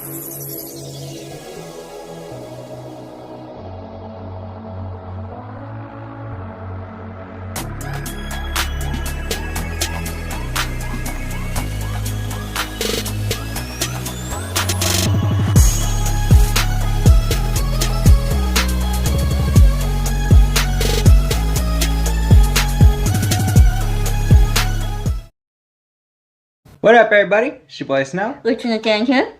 What up, everybody? It's your boy Snow. Lieutenant Dan here.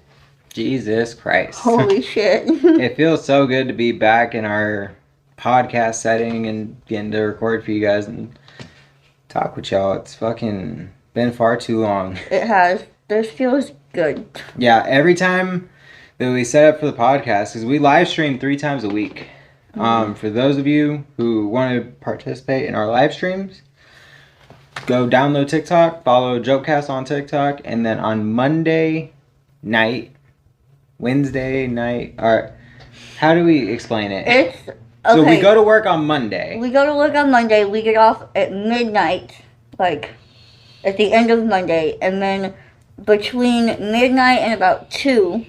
Jesus Christ. Holy shit. It feels so good to be back in our podcast setting and getting to record for you guys and talk with y'all. It's fucking been far too long. It has. This feels good. Yeah, every time that we set up for the podcast, because we live stream 3 times a week. For those of you who want to participate in our live streams, go download TikTok, follow JokeCastle on TikTok, and then on Monday night, Wednesday night, or how do we explain it? It's okay. So we go to work on Monday. We go to work on Monday. We get off at midnight, like at the end of Monday, and then between midnight and about 2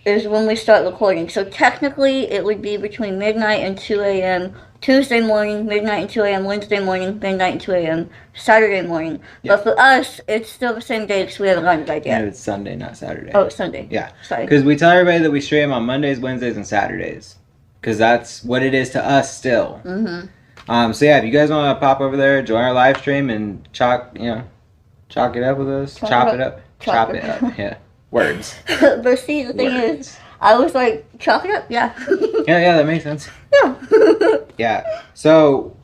is when we start recording. So technically, it would be between midnight and 2 a.m. Tuesday morning, midnight and 2 a.m. Wednesday morning, midnight and 2 a.m. Saturday morning. Yeah. But for us, it's still the same day because we haven't gone to bed yet. No, it's Sunday, not Saturday. Oh, it's Sunday. Yeah. Sorry. Because we tell everybody that we stream on Mondays, Wednesdays, and Saturdays. Because that's what it is to us still. Mm-hmm. So yeah, if you guys want to pop over there, join our live stream and chalk it up with us. Chop it up. Yeah. Words. But see, the thing is, I was like, chalk it up? Yeah. Yeah, that makes sense. Yeah. Yeah. So,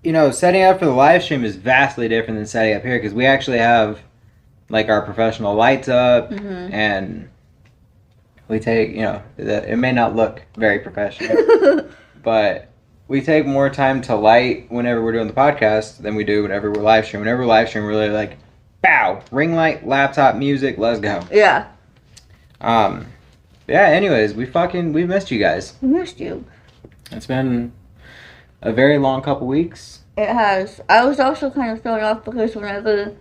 setting up for the live stream is vastly different than setting up here because we actually have, like, our professional lights up and we take, it may not look very professional, but we take more time to light whenever we're doing the podcast than we do whenever we're live streaming. Whenever we're live streaming, we're really like, bow, ring light, laptop, music, let's go. Yeah. Yeah, anyways, we missed you guys. We missed you. It's been a very long couple weeks. It has. I was also kind of thrown off because whenever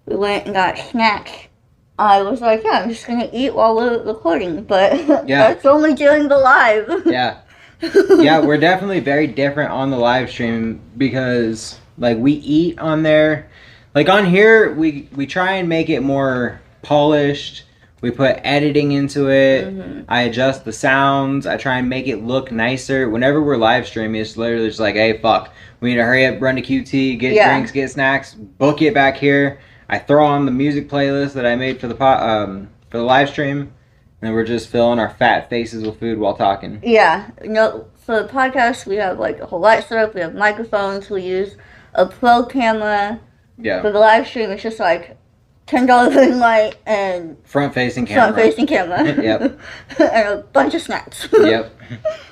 we went and got snacks, I was like, yeah, I'm just going to eat while we're recording. But that's only during the live. Yeah. Yeah, we're definitely very different on the live stream because, like, we eat on there. Like, on here, we try and make it more polished. We put editing into it. I adjust the sounds. I try and make it look nicer. Whenever we're live streaming, it's literally just like, hey, fuck. We need to hurry up, run to QT, get drinks, get snacks, book it back here. I throw on the music playlist that I made for the live stream. And we're just filling our fat faces with food while talking. Yeah. For the podcast, we have, like, a whole light setup. We have microphones. We use a pro camera. Yeah. For the live stream, it's just, like, $10 ring light and front-facing camera. Yep. And a bunch of snacks. Yep.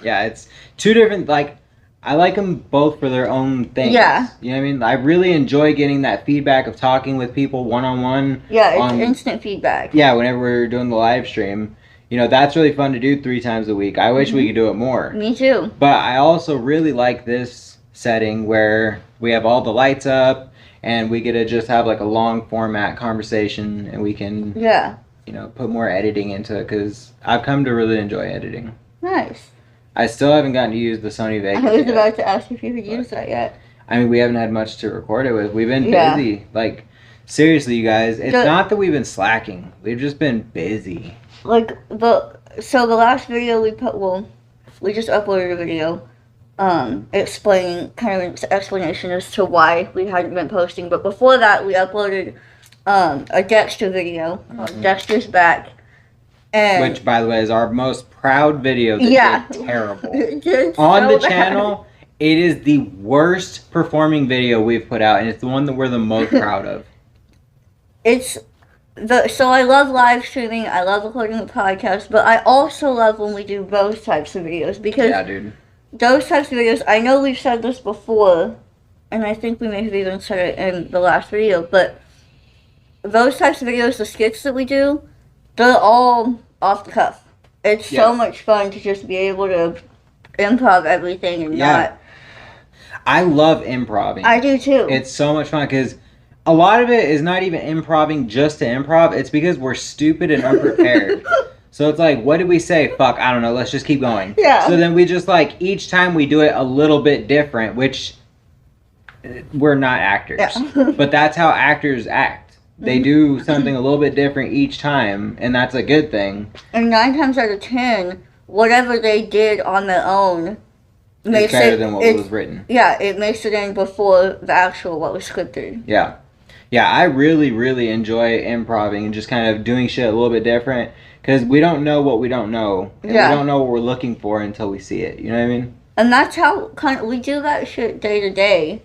Yeah, it's 2 different, like, I like them both for their own things. Yeah. You know what I mean? I really enjoy getting that feedback of talking with people one-on-one. Yeah, it's instant feedback. Yeah, whenever we're doing the live stream. That's really fun to do 3 times a week. I wish we could do it more. Me too. But I also really like this setting where we have all the lights up. And we get to just have, like, a long format conversation, and we can, put more editing into it, because I've come to really enjoy editing. Nice. I still haven't gotten to use the Sony Vegas I was about to ask if you could use that yet. I mean, we haven't had much to record it with. We've been busy. Like, seriously, you guys, it's not that we've been slacking. We've just been busy. Like, the last video we just uploaded a video. Explaining kind of an explanation as to why we hadn't been posting. But before that, we uploaded a Dexter video called Dexter's Back. And which, by the way, is our most proud video that did terrible. On the channel, it is the worst performing video we've put out, and it's the one that we're the most proud of. So I love live streaming, I love recording the podcast, but I also love when we do those types of videos because... Yeah, dude. Those types of videos, I know we've said this before, and I think we may have even said it in the last video, but those types of videos, the skits that we do, they're all off the cuff. It's so much fun to just be able to improv everything and not... I love improv. I do too. It's so much fun because a lot of it is not even improving just to improv. It's because we're stupid and unprepared. So it's like, what did we say? Fuck, I don't know. Let's just keep going. Yeah. So then we just like, each time we do it a little bit different, which we're not actors. Yeah. But that's how actors act. They do something a little bit different each time, and that's a good thing. And 9 times out of 10, whatever they did on their own It's better than what was written. Yeah, it makes it in before the actual what was scripted. Yeah. Yeah, I really, really enjoy improving and just kind of doing shit a little bit different. Because we don't know what we don't know. And we don't know what we're looking for until we see it. You know what I mean? And that's how we do that shit day to day.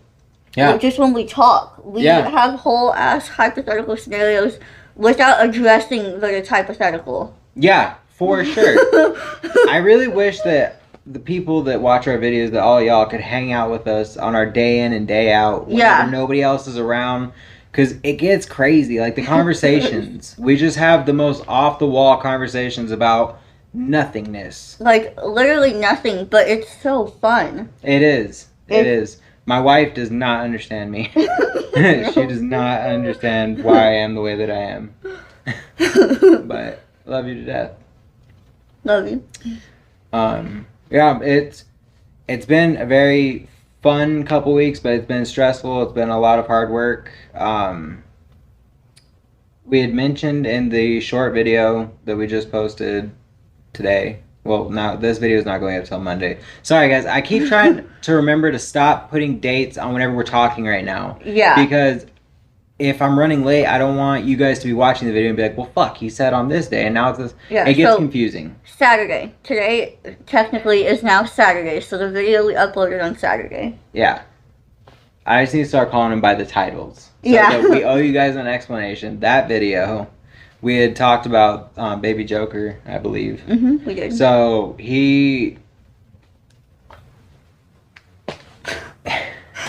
Yeah. Just when we talk. We have whole ass hypothetical scenarios without addressing that it's hypothetical. Yeah, for sure. I really wish that the people that watch our videos, that all y'all could hang out with us on our day in and day out whenever nobody else is around. Because it gets crazy. Like, the conversations. We just have the most off-the-wall conversations about nothingness. Like, literally nothing, but it's so fun. It is. It is. My wife does not understand me. She does not understand why I am the way that I am. But love you to death. Love you. Yeah, it's been a very fun couple weeks, but it's been stressful. It's been a lot of hard work. We had mentioned in the short video that we just posted today. Well, now this video is not going up till Monday. Sorry, guys. I keep trying to remember to stop putting dates on whenever we're talking right now. Yeah. Because if I'm running late, I don't want you guys to be watching the video and be like, well, fuck, he said on this day, and now it's this. Yeah, it gets confusing. Saturday. Today, technically, is now Saturday, so the video we uploaded on Saturday. Yeah. I just need to start calling them by the titles. So that we owe you guys an explanation. That video, we had talked about Baby Joker, I believe. Mm-hmm, we did. So, I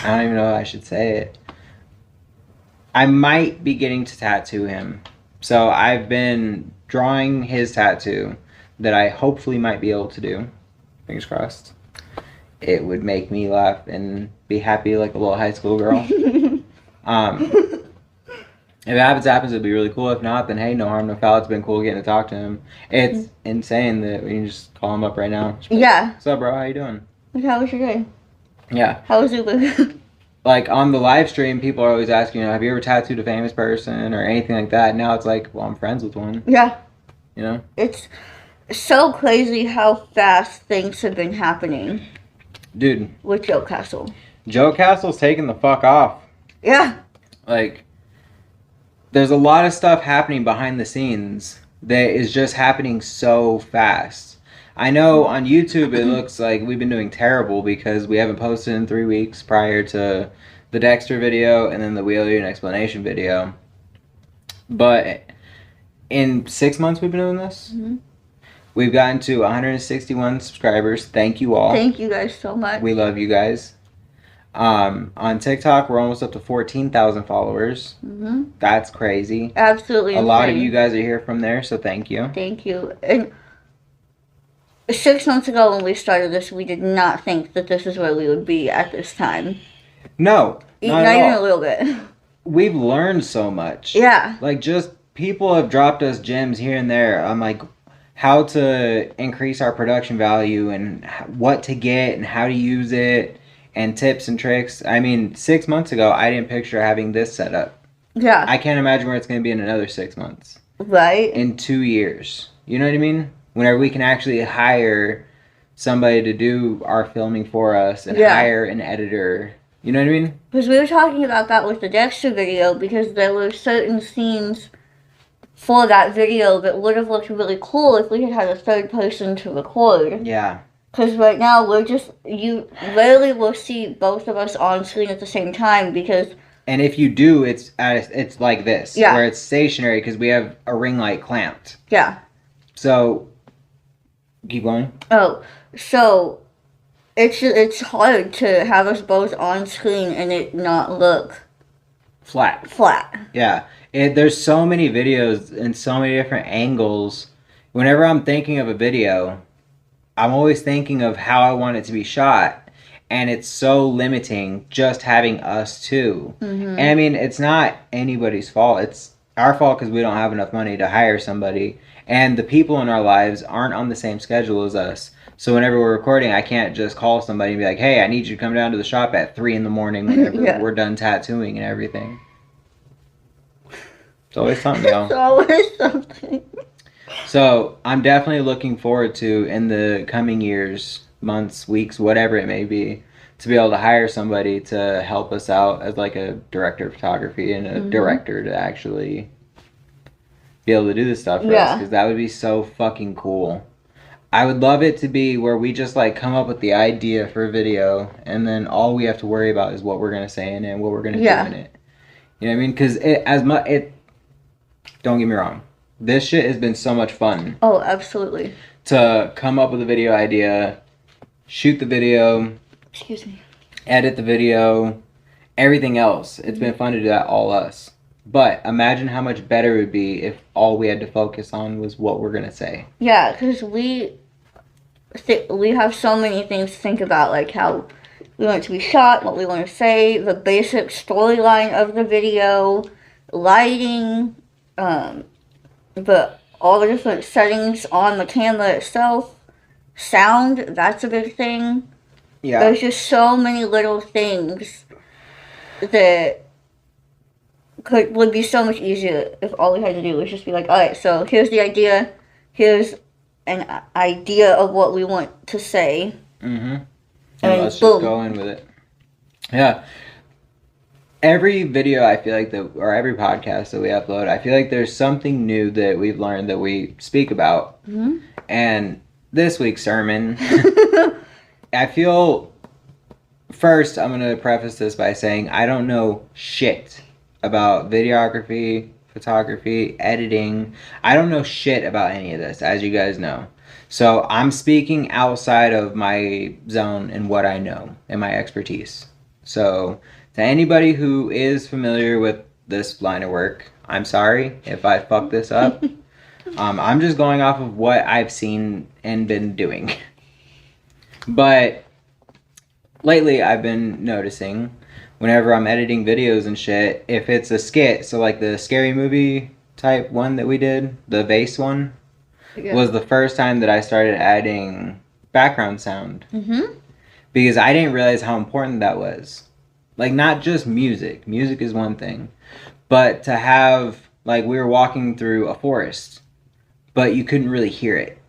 don't even know how I should say it. I might be getting to tattoo him. So I've been drawing his tattoo that I hopefully might be able to do. Fingers crossed. It would make me laugh and be happy like a little high school girl. If it happens, it'd be really cool. If not, then hey, no harm, no foul. It's been cool getting to talk to him. It's insane that we can just call him up right now. Yeah. What's up, bro? How you doing? How was your day? Yeah. How was Uber? Like, on the live stream, people are always asking, have you ever tattooed a famous person or anything like that? Now it's like, well, I'm friends with one. Yeah. You know? It's so crazy how fast things have been happening. Dude. With JokeCastle. JokeCastle's taking the fuck off. Yeah. Like, there's a lot of stuff happening behind the scenes that is just happening so fast. I know on YouTube it looks like we've been doing terrible because we haven't posted in 3 weeks prior to the Dexter video and then the We Owe You an Explanation video. But in 6 months we've been doing this. Mm-hmm. We've gotten to 161 subscribers. Thank you all. Thank you guys so much. We love you guys. On TikTok, we're almost up to 14,000 followers. Mm-hmm. That's crazy. Absolutely insane. A lot of you guys are here from there, so thank you. Thank you. And 6 months ago when we started this, we did not think that this is where we would be at this time. No. Not even a little bit. We've learned so much. Yeah. Like, just people have dropped us gems here and there on, like, how to increase our production value and what to get and how to use it and tips and tricks. I mean, 6 months ago, I didn't picture having this set up. Yeah. I can't imagine where it's going to be in another 6 months. Right. In 2 years. You know what I mean? Whenever we can actually hire somebody to do our filming for us and hire an editor. You know what I mean? Because we were talking about that with the Dexter video because there were certain scenes for that video that would have looked really cool if we had had a third person to record. Yeah. Because right now you rarely will see both of us on screen at the same time because... And if you do, it's like this. Yeah. Where it's stationary because we have a ring light clamped. Yeah. So... Keep going. Oh, so it's hard to have us both on screen and it not look flat. Yeah. There's so many videos and so many different angles. Whenever I'm thinking of a video, I'm always thinking of how I want it to be shot. And it's so limiting just having us two. Mm-hmm. And I mean, it's not anybody's fault. It's our fault because we don't have enough money to hire somebody. And the people in our lives aren't on the same schedule as us. So whenever we're recording, I can't just call somebody and be like, hey, I need you to come down to the shop at 3 in the morning whenever Yeah. we're done tattooing and everything. It's always something, y'all. It's always something. So I'm definitely looking forward to, in the coming years, months, weeks, whatever it may be, to be able to hire somebody to help us out as like a director of photography and a director to actually be able to do this stuff for us, because that would be so fucking cool. I would love it to be where we just like come up with the idea for a video, and then all we have to worry about is what we're gonna say in it and what we're gonna do in it. You know what I mean? Because don't get me wrong, this shit has been so much fun. Oh, absolutely. To come up with a video idea, shoot the video, excuse me, edit the video, everything else. It's been fun to do that all us. But imagine how much better it would be if all we had to focus on was what we're gonna say. Yeah, because we have so many things to think about, like how we want it to be shot, what we want to say, the basic storyline of the video, lighting, all the different settings on the camera itself, sound, that's a big thing. Yeah. There's just so many little things that would be so much easier if all we had to do was just be like, alright, so here's the idea, here's an idea of what we want to say. And let's just go in with it. Yeah. Every video I feel like or every podcast that we upload, I feel like there's something new that we've learned that we speak about. And this week's sermon, I feel, first I'm going to preface this by saying I don't know shit about videography, photography, editing. I don't know shit about any of this, as you guys know. So I'm speaking outside of my zone and what I know and my expertise. So to anybody who is familiar with this line of work, I'm sorry if I fucked this up. I'm just going off of what I've seen and been doing. But lately I've been noticing whenever I'm editing videos and shit, if it's a skit, so like the scary movie type one that we did, the vase one, was the first time that I started adding background sound. Because I didn't realize how important that was. Like, not just music. Music is one thing. But to have, like, we were walking through a forest, but you couldn't really hear it.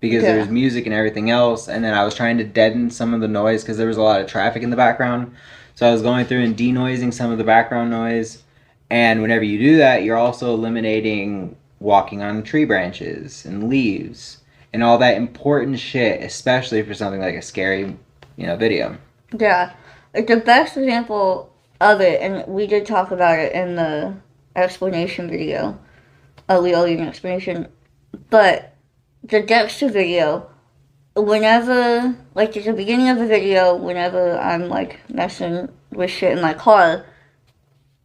Because there was music and everything else. And then I was trying to deaden some of the noise because there was a lot of traffic in the background. So I was going through and denoising some of the background noise. And whenever you do that, you're also eliminating walking on tree branches and leaves and all that important shit, especially for something like a scary, video. Yeah. Like the best example of it, and we did talk about it in the explanation video. We owe you an explanation. But the Dexter video, whenever, like at the beginning of the video, whenever I'm like messing with shit in my car,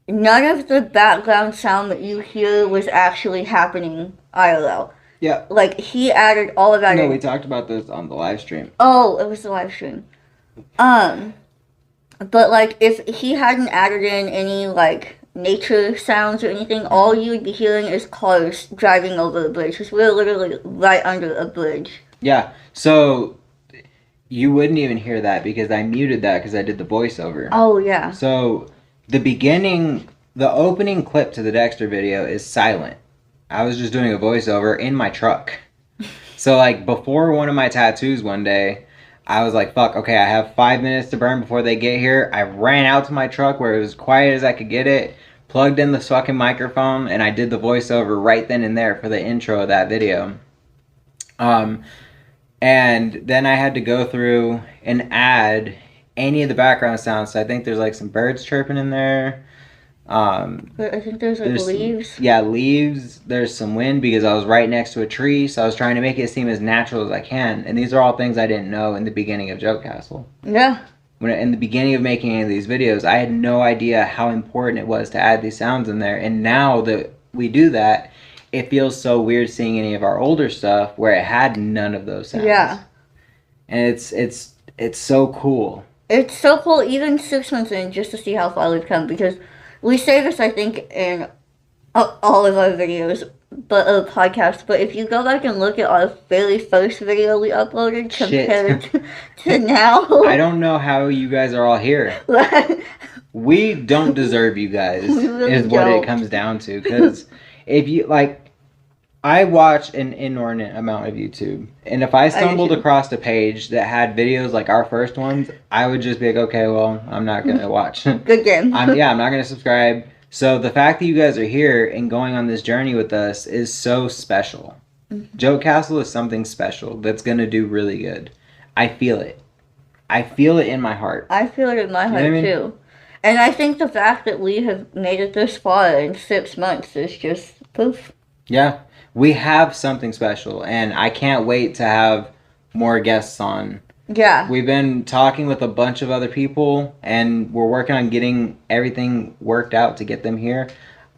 none of the background sound that you hear was actually happening IRL. Yeah. Like, he added all of that in. No, we talked about this on the live stream. Oh, it was the live stream. But, like, if he hadn't added in any, like, nature sounds or anything, all you would be hearing is cars driving over the bridge, because we're literally right under a bridge. Yeah, so you wouldn't even hear that because I muted that because I did the voiceover. Oh, yeah. So the opening clip to the Dexter video is silent. I was just doing a voiceover in my truck. So, like, before one of my tattoos one day, I was like, fuck, okay, I have 5 minutes to burn before they get here. I ran out to my truck where it was quiet as I could get it, plugged in the fucking microphone, and I did the voiceover right then and there for the intro of that video. And then I had to go through and add any of the background sounds. So I think there's like some birds chirping in there. I think there's leaves. Leaves. There's some wind because I was right next to a tree, so I was trying to make it seem as natural as I can. And these are all things I didn't know in the beginning of JokeCastle. Yeah. In the beginning of making any of these videos, I had no idea how important it was to add these sounds in there. And now that we do that, it feels so weird seeing any of our older stuff where it had none of those sounds. Yeah. And it's so cool. It's so cool, even 6 months in, just to see how far we've come, because we say this, I think, in all of our videos. but a podcast. But if you go back and look at our very first video we uploaded compared to now, I don't know how you guys are all here. We don't deserve you guys, really is what don't. it comes down to. Because if you, like, I watch an inordinate amount of YouTube. And if I stumbled across a page that had videos like our first ones, I would just be like, okay, well, I'm not going to watch. Good game. I'm not going to subscribe. So the fact that you guys are here and going on this journey with us is so special. JokeCastle is something special that's going to do really good. I feel it. I feel it in my heart. I feel it in my heart, too. And I think the fact that we have made it this far in 6 months is just poof. Yeah. We have something special, and I can't wait to have more guests on. Yeah. We've been talking with a bunch of other people, and we're working on getting everything worked out to get them here.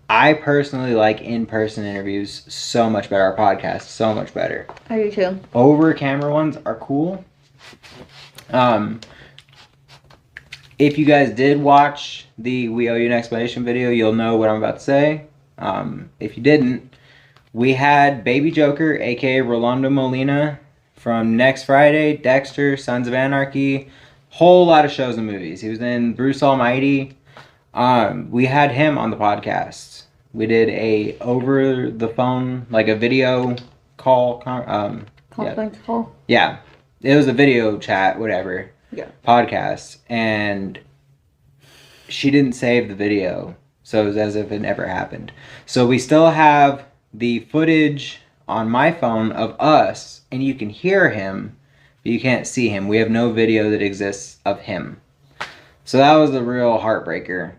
I personally like in-person interviews so much better. Our podcast, so much better. I do too. Over-camera ones are cool. If you guys did watch the We Owe You an Explanation video, you'll know what I'm about to say. If you didn't, we had Baby Joker, aka Rolando Molina, from Next Friday, Dexter, Sons of Anarchy, whole lot of shows and movies. He was in Bruce Almighty. We had him on the podcast. We did a over the phone, like a video call. Conference call? Yeah. It was a video chat, whatever. Yeah. Podcast. And she didn't save the video. So it was as if it never happened. So we still have the footage on my phone of us, and you can hear him, but you can't see him. We have no video that exists of him. So that was a real heartbreaker.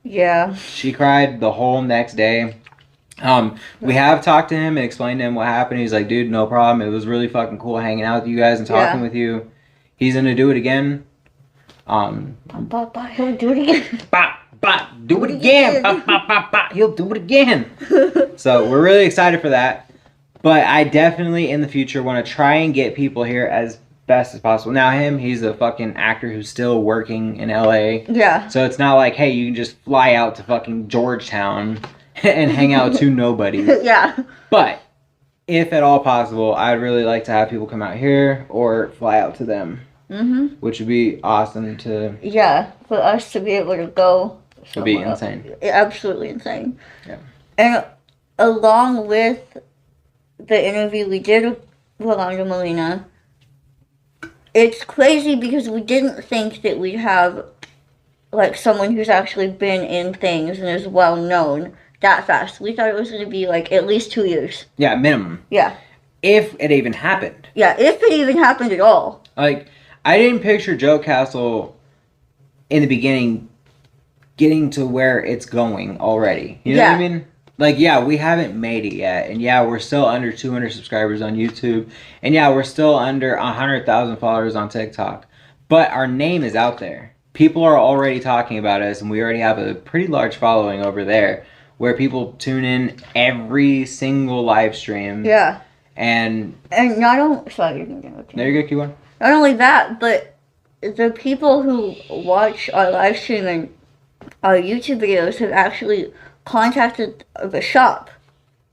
Yeah. She cried the whole next day. We have talked to him and explained to him what happened. He's like, dude, no problem. It was really fucking cool hanging out with you guys and talking with you. He's gonna do it again. He'll do it again. Do it again. He'll do it again. So we're really excited for that. But I definitely in the future want to try and get people here as best as possible. Now he's a fucking actor who's still working in LA. Yeah. So it's not like, hey, you can just fly out to fucking Georgetown and hang out with two nobodies. Yeah. But if at all possible, I'd really like to have people come out here or fly out to them. Mm-hmm. Which would be awesome to... Yeah, for us to be able to go. It would be insane. Absolutely insane. Yeah. And along with the interview we did with Rolando Molina, it's crazy because we didn't think that we'd have like someone who's actually been in things and is well known that fast. We thought it was going to be like at least 2 years. Yeah, minimum. Yeah. If it even happened. Yeah, if it even happened at all. Like, I didn't picture JokeCastle in the beginning getting to where it's going already. You know what I mean? Like, yeah, we haven't made it yet. And yeah, we're still under 200 subscribers on YouTube. And yeah, we're still under 100,000 followers on TikTok. But our name is out there. People are already talking about us, and we already have a pretty large following over there where people tune in every single live stream. Yeah. And not only... Sorry, you're going to go. There you go, Q1. Not only that, but the people who watch our live stream and our YouTube videos have actually contacted the shop.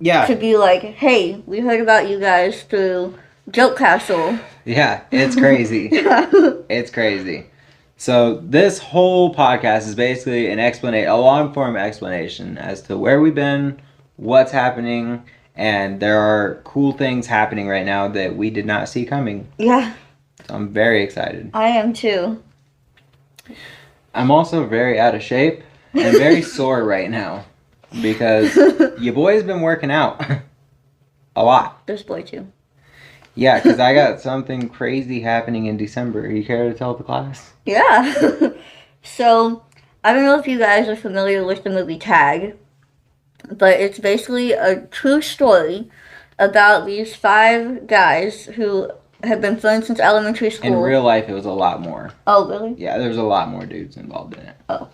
Yeah. To be like, hey, we heard about you guys through JokeCastle. Yeah, it's crazy. It's crazy. So this whole podcast is basically a long-form explanation as to where we've been, what's happening, and there are cool things happening right now that we did not see coming. Yeah. So I'm very excited. I am too. I'm also very out of shape and very sore right now because your boy's been working out a lot. This boy too. Yeah, because I got something crazy happening in December. You care to tell the class? Yeah. So, I don't know if you guys are familiar with the movie Tag, but it's basically a true story about these 5 guys who have been friends since elementary school. In real life, it was a lot more. Oh, really? Yeah, there was a lot more dudes involved in it. Oh.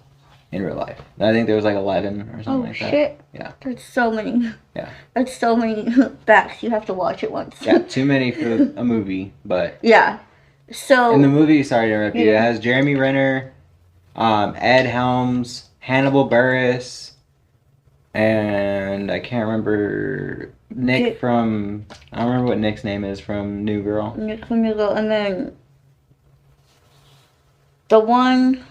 In real life. I think there was like 11 or something like that. Oh, shit. Yeah. That's so many. Yeah. That's so many facts. You have to watch it once. Yeah, too many for a movie, but... Yeah. So... In the movie, sorry to interrupt you, it has Jeremy Renner, Ed Helms, Hannibal Buress, And I can't remember Nick from. I don't remember what Nick's name is from New Girl. Nick from New Girl, and then the one.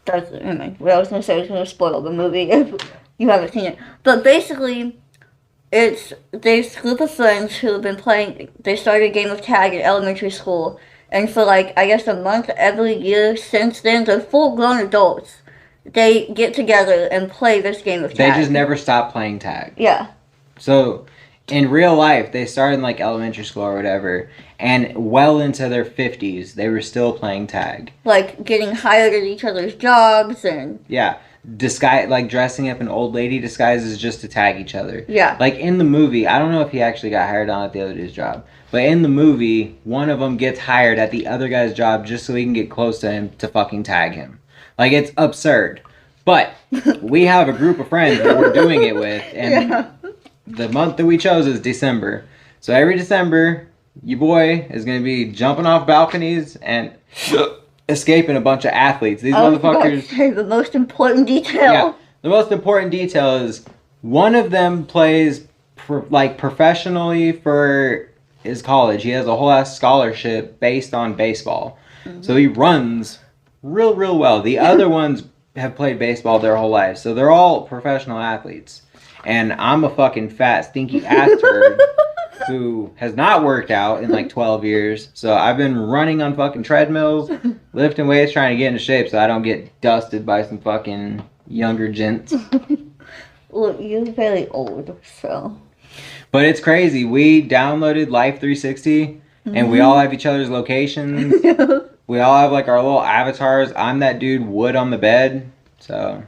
That's what I was gonna say. I was gonna spoil the movie if you haven't seen it. But basically, it's this group of friends who have been playing. They started a game of tag in elementary school, and for like I guess a month every year since then, they're full-grown adults. They get together and play this game of tag. They just never stop playing tag. Yeah. So, in real life, they started in like elementary school or whatever, and well into their 50s, they were still playing tag. Like getting hired at each other's jobs and. Yeah. Like dressing up in old lady disguises just to tag each other. Yeah. Like in the movie, I don't know if he actually got hired on at the other dude's job, but in the movie, one of them gets hired at the other guy's job just so he can get close to him to fucking tag him. Like, it's absurd. But we have a group of friends that we're doing it with, and the month that we chose is December. So every December, your boy is going to be jumping off balconies and escaping a bunch of athletes. These motherfuckers. Say the most important detail. Yeah, the most important detail is one of them plays professionally for his college. He has a whole ass scholarship based on baseball. Mm-hmm. So he runs real well. The other ones have played baseball their whole life, so they're all professional athletes. And I'm a fucking fat, stinky ass turd who has not worked out in like 12 years. So I've been running on fucking treadmills, lifting weights, trying to get into shape so I don't get dusted by some fucking younger gents. Well, you're very old, so. But it's crazy. We downloaded Life 360, and we all have each other's locations. We all have like our little avatars. I'm that dude Wood on the bed. So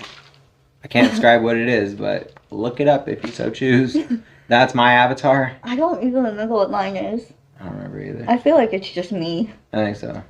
I can't describe what it is, but look it up if you so choose. That's my avatar. I don't even remember what mine is. I don't remember either. I feel like it's just me. I think so.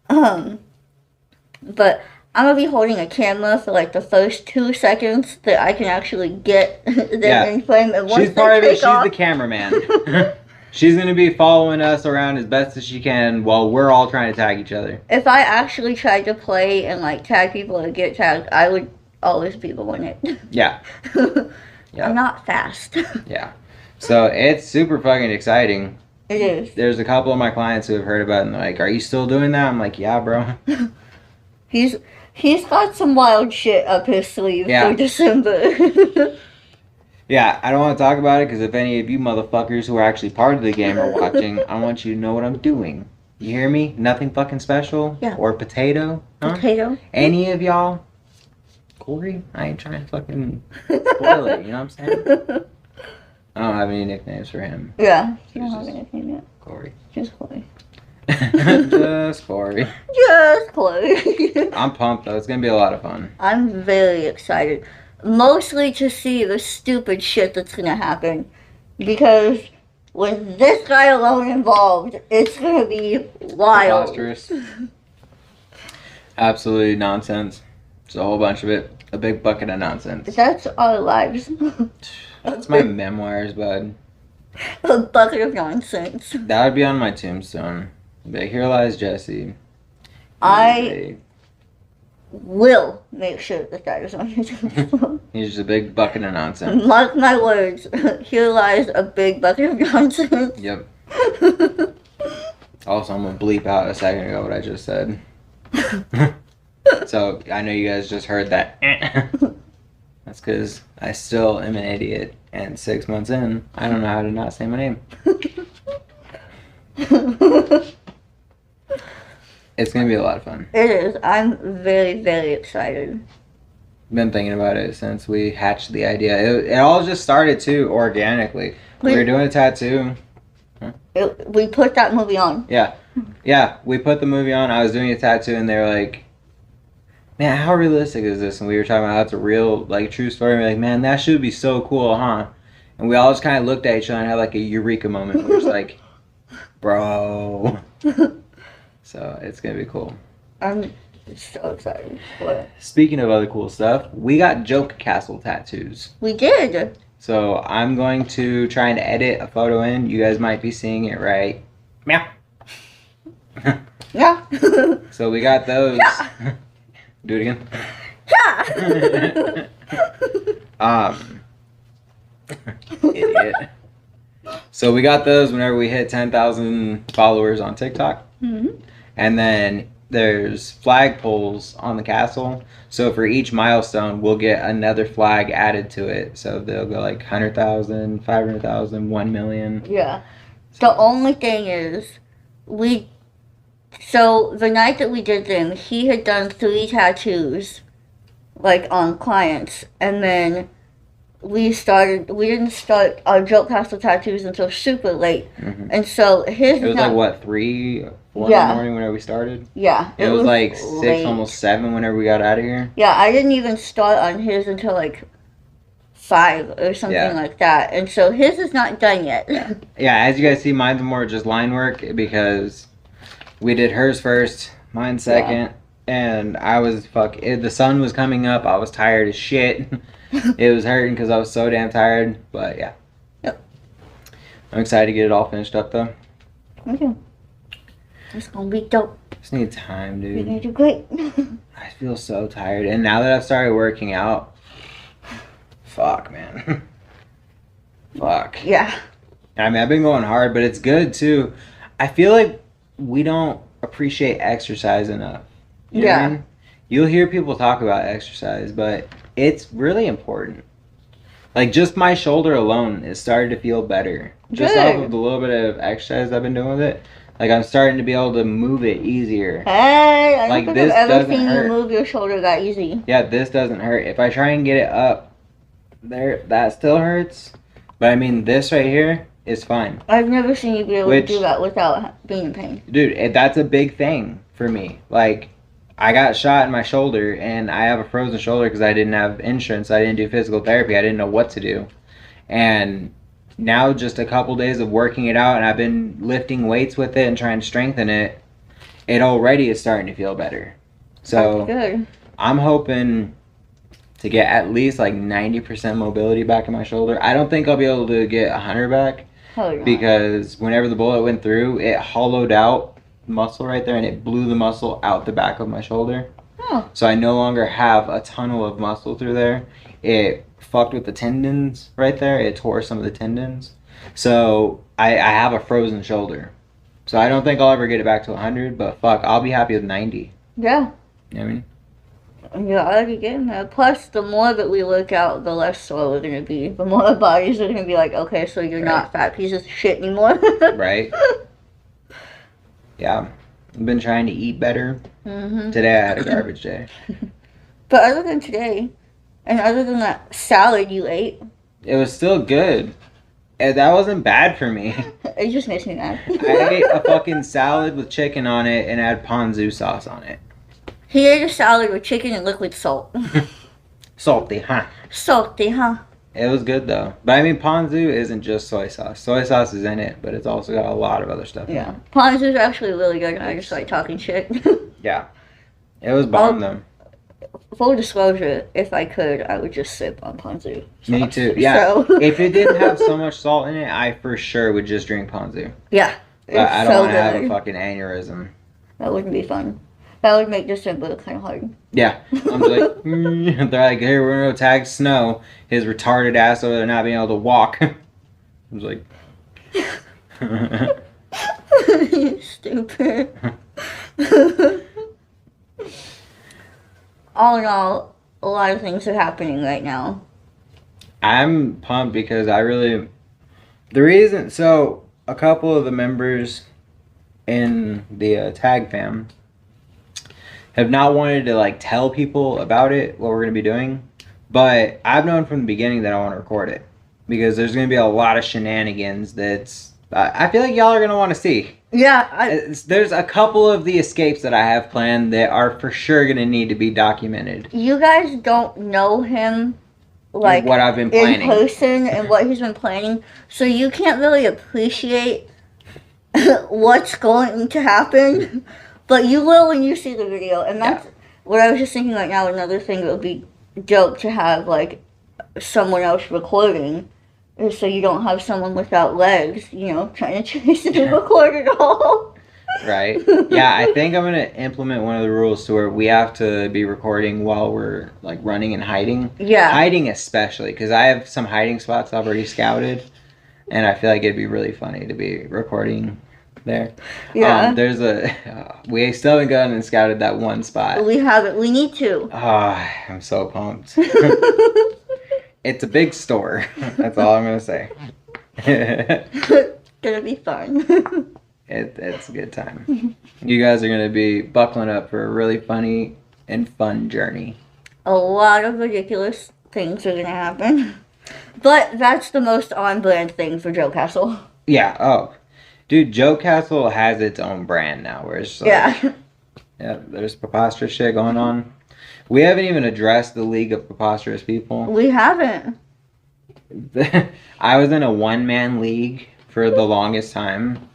But I'm gonna be holding a camera for like the first 2 seconds that I can actually get them in frame. And once she's part of it. She's off, the cameraman. She's going to be following us around as best as she can while we're all trying to tag each other. If I actually tried to play and like tag people or get tagged, I would always be the one it. Yeah. I'm not fast. Yeah. So it's super fucking exciting. It is. There's a couple of my clients who have heard about it and they're like, are you still doing that? I'm like, yeah, bro. He's got some wild shit up his sleeve for December. Yeah, I don't want to talk about it because if any of you motherfuckers who are actually part of the game are watching, I want you to know what I'm doing. You hear me? Nothing fucking special? Yeah. Or potato? Huh? Potato? Any of y'all? Corey? I ain't trying to fucking spoil it, you know what I'm saying? I don't have any nicknames for him. Yeah. You don't have a nickname yet. Corey. Just Corey. Just Corey. Just Corey. I'm pumped though. It's going to be a lot of fun. I'm very excited. Mostly to see the stupid shit that's gonna happen. Because with this guy alone involved, it's gonna be wild. Preposterous. Absolutely nonsense. It's a whole bunch of it. A big bucket of nonsense. That's our lives. That's my memoirs, bud. A bucket of nonsense. That would be on my tombstone. But here lies Jesse. I will make sure that is on his tombstone. He's just a big bucket of nonsense. Mark my words. Here lies a big bucket of nonsense. Yep. Also, I'm gonna bleep out a second ago what I just said. So, I know you guys just heard that. That's because I still am an idiot. And 6 months in, I don't know how to not say my name. It's going to be a lot of fun. It is. I'm very, very excited. Been thinking about it since we hatched the idea. It all just started, too, organically. We were doing a tattoo. Huh? We put that movie on. Yeah. Yeah, we put the movie on. I was doing a tattoo, and they were like, man, how realistic is this? And we were talking about how it's a real, like, true story. And we're like, man, that should be so cool, huh? And we all just kind of looked at each other and had, like, a eureka moment. We were just like, bro. So, it's going to be cool. I'm so excited. What? Speaking of other cool stuff, we got JokeCastle tattoos. We did. So, I'm going to try and edit a photo in. You guys might be seeing it right. Meow. Yeah. So, we got those. Yeah. Do it again. Idiot. So we got those whenever we hit 10,000 followers on TikTok. Mm-hmm. And then there's flag poles on the castle. So for each milestone, we'll get another flag added to it. So they'll go like 100,000, 500,000, 1 million. Yeah. The only thing is, so the night that we did them, he had done 3 tattoos, like on clients, and then we didn't start our JokeCastle tattoos until super late. Mm-hmm. And so his It was like what, 3, 4 in the morning whenever we started? Yeah. It was like late. 6, almost 7 whenever we got out of here. Yeah, I didn't even start on his until like 5 or something like that. And so his is not done yet. Yeah, as you guys see, mine's more just line work because we did hers first, mine second, and I was the sun was coming up, I was tired as shit. It was hurting because I was so damn tired, but yeah. Yep. I'm excited to get it all finished up though. Okay. It's gonna be dope. Just need time, You're dude. gonna do great. I feel so tired, and now that I've started working out, fuck, man. Fuck. Yeah. I mean, I've been going hard, but it's good too. I feel like we don't appreciate exercise enough. You know what I mean? You'll hear people talk about exercise, but it's really important. Like, just my shoulder alone is starting to feel better. Just off of the little bit of exercise I've been doing with it. Like, I'm starting to be able to move it easier. Hey, I don't think this I've ever doesn't seen hurt. you move your shoulder that easy. Yeah, this doesn't hurt. If I try and get it up there, that still hurts. But I mean, this right here is fine. I've never seen you be able to do that without being in pain. Dude, that's a big thing for me. Like, I got shot in my shoulder, and I have a frozen shoulder because I didn't have insurance. I didn't do physical therapy. I didn't know what to do. And now just a couple days of working it out, and I've been lifting weights with it and trying to strengthen it, it already is starting to feel better. So good. I'm hoping to get at least like 90% mobility back in my shoulder. I don't think I'll be able to get 100 back because whenever the bullet went through, it hollowed out muscle right there and it blew the muscle out the back of my shoulder. So I no longer have a tunnel of muscle through there. It fucked with the tendons right there. It tore some of the tendons. So I have a frozen shoulder. So I don't think I'll ever get it back to 100, but fuck, I'll be happy with 90. Yeah. You know what I mean? You're already getting there. Plus, the more that we work out, the less sore we're going to be. The more our bodies are going to be like, okay, so you're not fat pieces of shit anymore. Right. Yeah. I've been trying to eat better. Mm-hmm. Today I had a garbage day. But other than today, and other than that salad you ate, it was still good. And that wasn't bad for me. It just makes me mad. I ate a fucking salad with chicken on it and had ponzu sauce on it. He ate a salad with chicken and liquid salt. Salty, huh? Salty, huh? It was good though. But I mean, ponzu isn't just soy sauce. Soy sauce is in it, but it's also got a lot of other stuff. Yeah. Ponzu is actually really good. I just like talking shit. Yeah. It was bomb though. Full disclosure, if I could, I would just sip on ponzu sauce. Me too. Yeah. So. If it didn't have so much salt in it, I for sure would just drink ponzu. Yeah. But I don't want to have a fucking aneurysm. That wouldn't be fun. That would make December look kind of hard. Yeah. I'm like, they're like, hey, we're going to tag Snow, his retarded ass over there not being able to walk. I was like... Stupid. All in all, a lot of things are happening right now. I'm pumped because the reason, so a couple of the members in the tag fam have not wanted to like tell people about it, what we're going to be doing, but I've known from the beginning that I want to record it because there's going to be a lot of shenanigans that's I feel like y'all are going to want to see. Yeah. There's a couple of the escapes that I have planned that are for sure going to need to be documented. You guys don't know him like what I've been planning in person and what he's been planning, so you can't really appreciate what's going to happen, but you will when you see the video. And that's what I was just thinking right now. Another thing that would be dope to have like someone else recording, so you don't have someone without legs, you know, trying to chase and record it all. Right? Yeah, I think I'm gonna implement one of the rules to where we have to be recording while we're like running and hiding. Yeah. Hiding especially, because I have some hiding spots I've already scouted, and I feel like it'd be really funny to be recording there. Yeah. There's we still haven't gone and scouted that one spot. We haven't. We need to. I'm so pumped. It's a big store. That's all I'm gonna say. It's gonna be fun. It's a good time. You guys are gonna be buckling up for a really funny and fun journey. A lot of ridiculous things are gonna happen, but that's the most on-brand thing for JokeCastle. Yeah. Oh, dude, JokeCastle has its own brand now. Where it's like, yeah, there's preposterous shit going on. We haven't even addressed the League of Preposterous People. We haven't. I was in a one-man league for the longest time.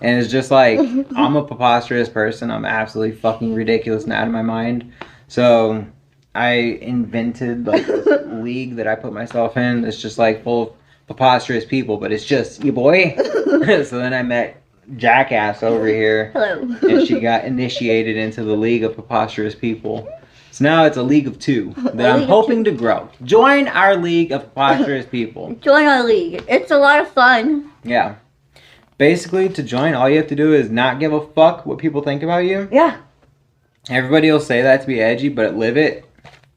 And it's just like, I'm a preposterous person. I'm absolutely fucking ridiculous and out of my mind. So I invented like this league that I put myself in. It's just like full of preposterous people, but it's just you boy. So then I met Jackass over here. Hello. And she got initiated into the League of Preposterous People. So now it's a league of two that I'm hoping to grow. Join our League of Preposterous People. Join our league. It's a lot of fun. Yeah. Basically, to join, all you have to do is not give a fuck what people think about you. Yeah. Everybody will say that to be edgy, but live it.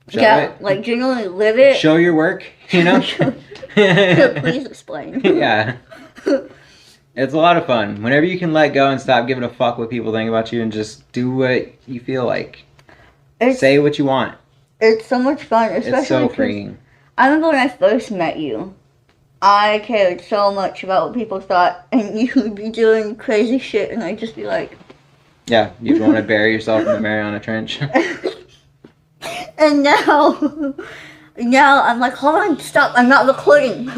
Show it. Like genuinely live it. Show your work, you know? Please explain. Yeah. It's a lot of fun. Whenever you can let go and stop giving a fuck what people think about you and just do what you feel like. Say what you want. It's so much fun. Especially it's so freeing. I remember when I first met you. I cared so much about what people thought, and you would be doing crazy shit, and I'd just be like... Yeah, you'd want to bury yourself in the Mariana Trench. And now I'm like, hold on, stop, I'm not recording.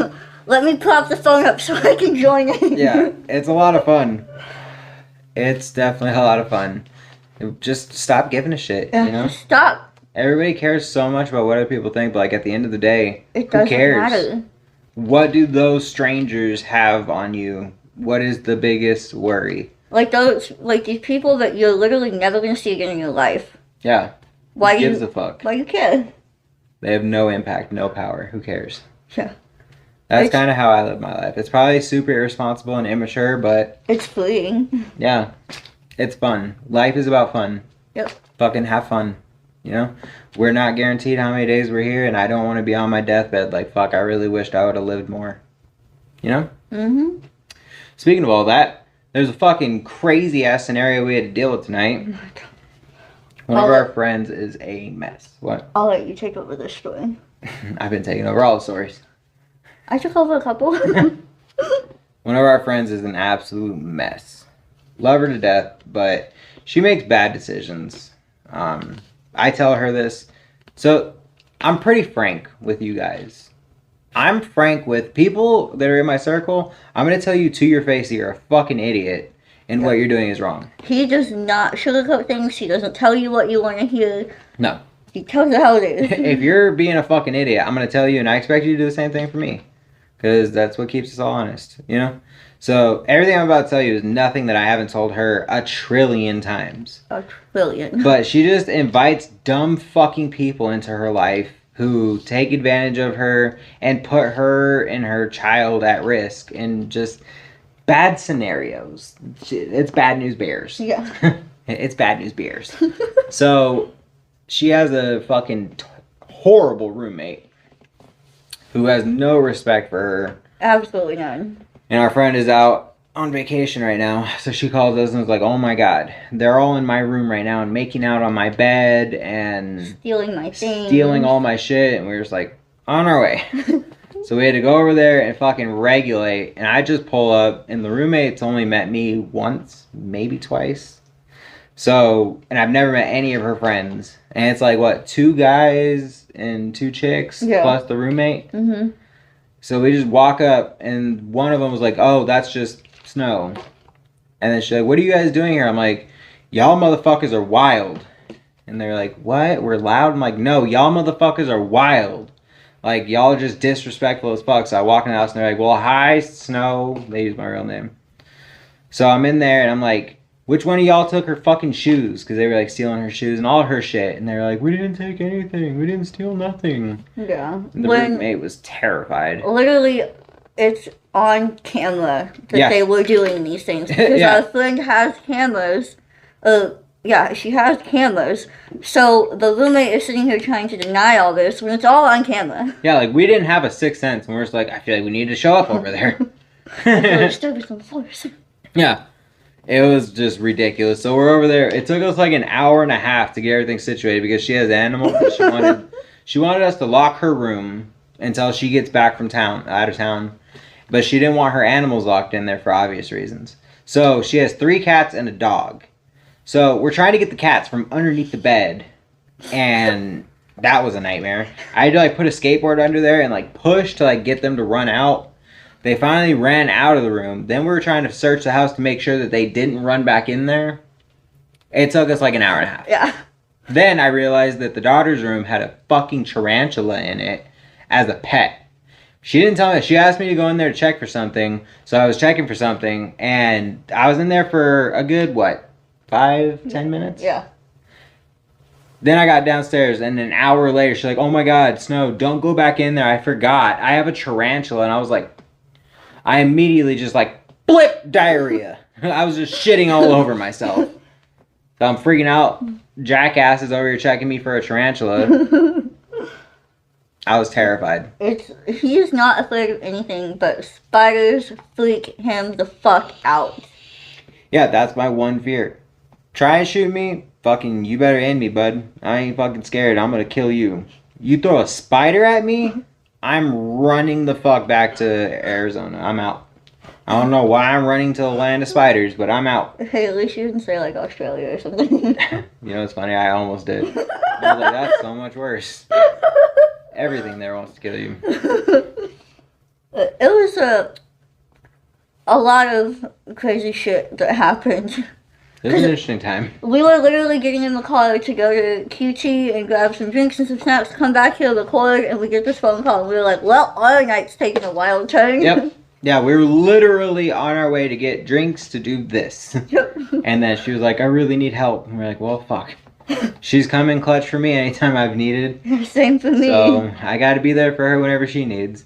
Let me prop the phone up so I can join in. Yeah, it's a lot of fun. It's definitely a lot of fun. Just stop giving a shit, you know? Stop. Everybody cares so much about what other people think, but like at the end of the day, it doesn't who cares? Matter. What do those strangers have on you? What is the biggest worry? Like these people that you're literally never gonna see again in your life. Yeah. Why Who gives a fuck? Why you care? They have no impact, no power. Who cares? Yeah. That's kind of how I live my life. It's probably super irresponsible and immature, but it's freeing. Yeah. It's fun. Life is about fun. Yep. Fucking have fun. You know? We're not guaranteed how many days we're here, and I don't want to be on my deathbed like, fuck, I really wished I would have lived more. You know? Mm-hmm. Speaking of all that, there's a fucking crazy-ass scenario we had to deal with tonight. One of our friends is a mess. What? I'll let you take over this story. I've been taking over all the stories. I took over a couple. One of our friends is an absolute mess. Love her to death, but she makes bad decisions. I tell her this. So, I'm pretty frank with you guys. I'm frank with people that are in my circle. I'm going to tell you to your face that you're a fucking idiot and what you're doing is wrong. He does not sugarcoat things. He doesn't tell you what you want to hear. No. He tells you how it is. If you're being a fucking idiot, I'm going to tell you, and I expect you to do the same thing for me. Because that's what keeps us all honest, you know? So, everything I'm about to tell you is nothing that I haven't told her 1,000,000,000,000 times. 1,000,000,000,000. But she just invites dumb fucking people into her life who take advantage of her and put her and her child at risk in just bad scenarios. It's bad news bears. Yeah. It's bad news bears. So, she has a fucking horrible roommate who has no respect for her. Absolutely none. And our friend is out on vacation right now. So she calls us and was like, oh my god, they're all in my room right now and making out on my bed and stealing my things. Stealing all my shit. And we were just like, on our way. So we had to go over there and fucking regulate. And I just pull up and the roommate's only met me once, maybe twice. So, and I've never met any of her friends. And it's like, what, 2 guys and 2 chicks plus the roommate? Mm-hmm. So we just walk up, and one of them was like, oh, that's just snow. And then she's like, what are you guys doing here? I'm like, y'all motherfuckers are wild. And they're like, what? We're loud? I'm like, no, y'all motherfuckers are wild. Like, y'all are just disrespectful as fuck. So I walk in the house, and they're like, well, hi, Snow. They use my real name. So I'm in there, and I'm like, which one of y'all took her fucking shoes? Because they were like stealing her shoes and all her shit. And they were like, we didn't take anything. We didn't steal nothing. Yeah. And the roommate was terrified. Literally, it's on camera that they were doing these things. Because our friend has cameras. She has cameras. So the roommate is sitting here trying to deny all this when it's all on camera. Yeah, like we didn't have a sixth sense. And we're just like, I feel like we need to show up over there. I feel disturbance on the floors. Yeah. It was just ridiculous. So we're over there. It took us like an hour and a half to get everything situated because she has animals. She wanted us to lock her room until she gets back from out of town. But she didn't want her animals locked in there for obvious reasons. So she has 3 cats and a dog. So we're trying to get the cats from underneath the bed. And that was a nightmare. I had to like put a skateboard under there and like push to like get them to run out. They finally ran out of the room. Then we were trying to search the house to make sure that they didn't run back in there. It took us like an hour and a half. Yeah. Then I realized that the daughter's room had a fucking tarantula in it as a pet. She didn't tell me. She asked me to go in there to check for something. So I was checking for something. And I was in there for a good, 5-10 minutes? Yeah. Then I got downstairs, and an hour later, she's like, oh my God, Snow, don't go back in there. I forgot. I have a tarantula. And I was like, I immediately just like, blip, diarrhea. I was just shitting all over myself. So I'm freaking out. Jackass is over here checking me for a tarantula. I was terrified. He is not afraid of anything, but spiders freak him the fuck out. Yeah, that's my one fear. Try and shoot me, fucking, you better end me, bud. I ain't fucking scared. I'm gonna kill you. You throw a spider at me, I'm running the fuck back to Arizona. I'm out. I don't know why I'm running to the land of spiders, but I'm out. Hey, at least you didn't say like Australia or something. You know, it's funny, I almost did. I was like, that's so much worse. Everything there wants to kill you. It was a lot of crazy shit that happened. It was an interesting time. We were literally getting in the car to go to QT and grab some drinks and some snacks, come back here, record, and we get this phone call. And we were like, well, our night's taking a wild turn. Yep. Yeah, we were literally on our way to get drinks to do this. Yep. And then she was like, I really need help. And we're like, well, fuck. She's come in clutch for me anytime I've needed. Same for me. So I got to be there for her whenever she needs.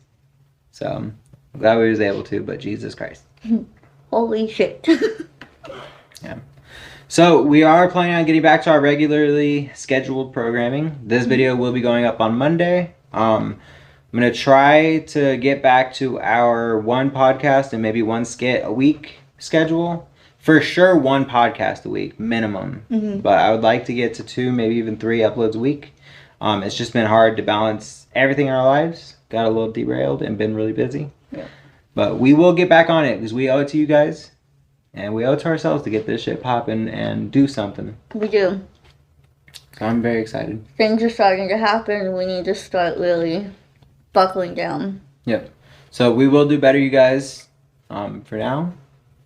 So I'm glad we was able to, but Jesus Christ. Holy shit. Yeah. So we are planning on getting back to our regularly scheduled programming. This video will be going up on Monday. I'm going to try to get back to our 1 podcast and maybe 1 skit a week schedule. For sure 1 podcast a week, minimum. Mm-hmm. But I would like to get to 2, maybe even 3 uploads a week. It's just been hard to balance everything in our lives. Got a little derailed and been really busy. Yeah. But we will get back on it because we owe it to you guys. And we owe it to ourselves to get this shit popping and do something. We do. So I'm very excited. Things are starting to happen. We need to start really buckling down. Yep. So we will do better, you guys. For now,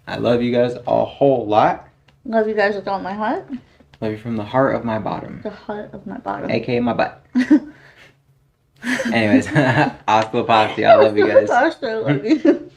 I love you guys a whole lot. Love you guys with all my heart. Love you from the heart of my bottom. The heart of my bottom. AKA my butt. Anyways, hasta la pasta. I love you guys. Hasta la pasta. I love you.